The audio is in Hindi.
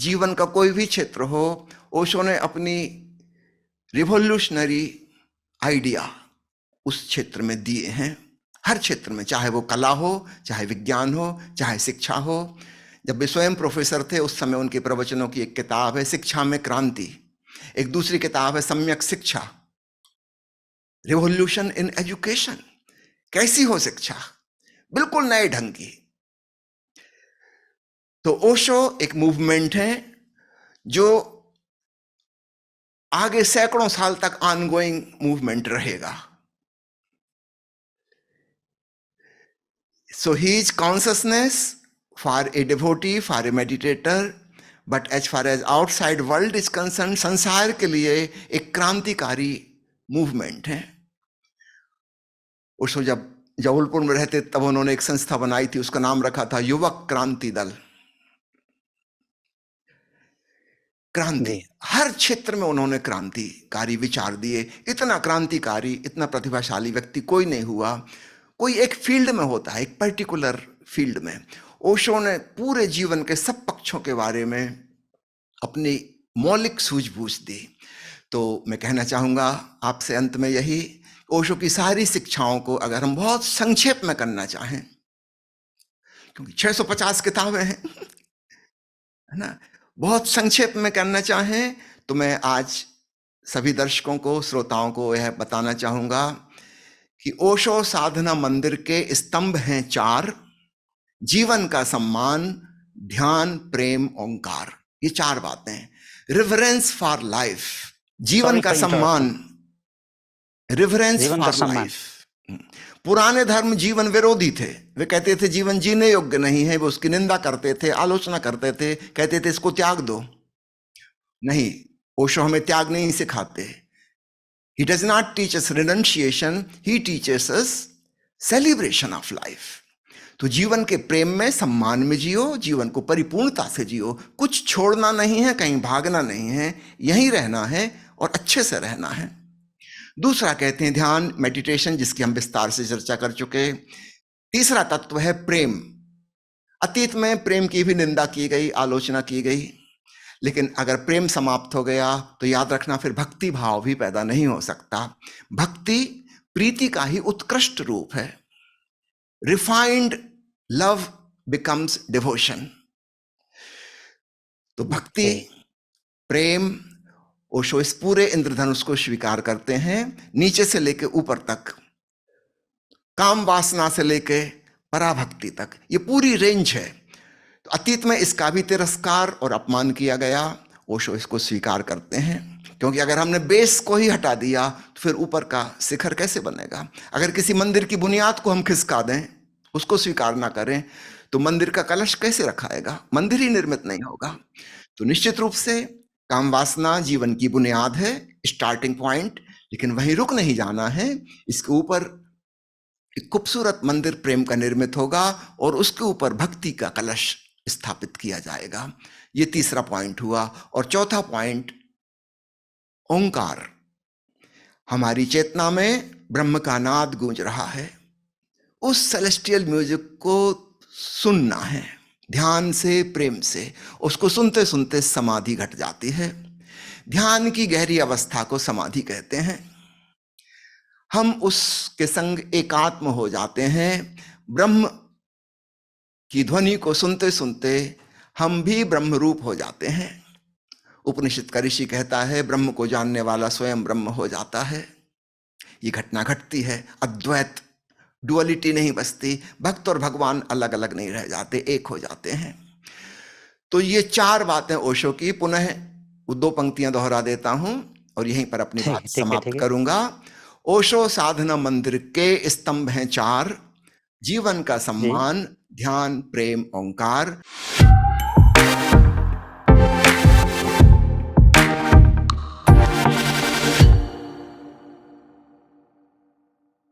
जीवन का कोई भी क्षेत्र हो, ओशो ने अपनी रिवॉल्यूशनरी आइडिया उस क्षेत्र में दिए हैं। हर क्षेत्र में, चाहे वो कला हो, चाहे विज्ञान हो, चाहे शिक्षा हो। जब वे स्वयं प्रोफेसर थे उस समय उनके प्रवचनों की एक किताब है शिक्षा में क्रांति, एक दूसरी किताब है सम्यक शिक्षा, रिवॉल्यूशन इन एजुकेशन। कैसी हो शिक्षा, बिल्कुल नए ढंग की। तो ओशो एक मूवमेंट है जो आगे सैकड़ों साल तक ऑनगोइंग मूवमेंट रहेगा। So his consciousness for a devotee, for a meditator, but as far as outside world is concerned, संसार के लिए एक क्रांतिकारी मूवमेंट है। उसको जब जबलपुर में रहते तब उन्होंने एक संस्था बनाई थी, उसका नाम रखा था युवक क्रांति दल। क्रांति, हर क्षेत्र में उन्होंने क्रांतिकारी विचार दिए। इतना क्रांतिकारी, इतना प्रतिभाशाली व्यक्ति कोई नहीं हुआ। कोई एक फील्ड में होता है, एक पर्टिकुलर फील्ड में। ओशो ने पूरे जीवन के सब पक्षों के बारे में अपनी मौलिक सूझबूझ दी। तो मैं कहना चाहूंगा आपसे अंत में यही, ओशो की सारी शिक्षाओं को अगर हम बहुत संक्षेप में करना चाहें, क्योंकि 650 किताबें हैं, है ना, बहुत संक्षेप में करना चाहें तो मैं आज सभी दर्शकों को, श्रोताओं को यह बताना चाहूंगा कि ओशो साधना मंदिर के स्तंभ हैं 4: जीवन का सम्मान, ध्यान, प्रेम, ओंकार। ये 4 बातें। रिवरेंस फॉर लाइफ, जीवन का सम्मान, रिवरेंस फॉर लाइफ। पुराने धर्म जीवन विरोधी थे, वे कहते थे जीवन जीने योग्य नहीं है, वो उसकी निंदा करते थे, आलोचना करते थे, कहते थे इसको त्याग दो। नहीं, ओशो हमें त्याग नहीं सिखाते। He does not teach us renunciation, he teaches us celebration of life. तो जीवन के प्रेम में, सम्मान में जियो, जीवन को परिपूर्णता से जियो। कुछ छोड़ना नहीं है, कहीं भागना नहीं है, यहीं रहना है और अच्छे से रहना है। दूसरा कहते हैं ध्यान, मेडिटेशन, जिसकी हम विस्तार से चर्चा कर चुके। तीसरा तत्व है प्रेम। अतीत में प्रेम की भी निंदा की गई, आलोचना की गई, लेकिन अगर प्रेम समाप्त हो गया तो याद रखना फिर भक्ति भाव भी पैदा नहीं हो सकता। भक्ति प्रीति का ही उत्कृष्ट रूप है। Refined love becomes devotion. तो भक्ति, प्रेम, ओशो इस पूरे इंद्रधनुष को स्वीकार करते हैं, नीचे से लेके ऊपर तक, काम वासना से लेके पराभक्ति तक, ये पूरी रेंज है। तो अतीत में इसका भी तिरस्कार और अपमान किया गया, ओशो इसको स्वीकार करते हैं, क्योंकि अगर हमने बेस को ही हटा दिया तो फिर ऊपर का शिखर कैसे बनेगा। अगर किसी मंदिर की बुनियाद को हम खिसका दें, उसको स्वीकार ना करें, तो मंदिर का कलश कैसे रखाएगा, मंदिर ही निर्मित नहीं होगा। तो निश्चित रूप से काम वासना जीवन की बुनियाद है, स्टार्टिंग पॉइंट, लेकिन वहीं रुक नहीं जाना है। इसके ऊपर एक खूबसूरत मंदिर प्रेम का निर्मित होगा और उसके ऊपर भक्ति का कलश स्थापित किया जाएगा। ये तीसरा पॉइंट हुआ। और चौथा पॉइंट, ओंकार। हमारी चेतना में ब्रह्म का नाद गूंज रहा है, उस सेलेस्टियल म्यूजिक को सुनना है, ध्यान से, प्रेम से। उसको सुनते सुनते समाधि घट जाती है। ध्यान की गहरी अवस्था को समाधि कहते हैं। हम उसके संग एकात्म हो जाते हैं। ब्रह्म की ध्वनि को सुनते सुनते हम भी ब्रह्म रूप हो जाते हैं। उपनिषद का ऋषि कहता है ब्रह्म को जानने वाला स्वयं ब्रह्म हो जाता है। ये घटना घटती है, अद्वैत, डुअलिटी नहीं बसती, भक्त और भगवान अलग अलग नहीं रह जाते, एक हो जाते हैं। तो ये 4 बातें ओशो की। पुनः 2 पंक्तियां दोहरा देता हूं और यहीं पर अपनी बात समाप्त करूंगा। ओशो साधना मंदिर के स्तंभ हैं 4: जीवन का सम्मान, ध्यान, प्रेम, ओंकार।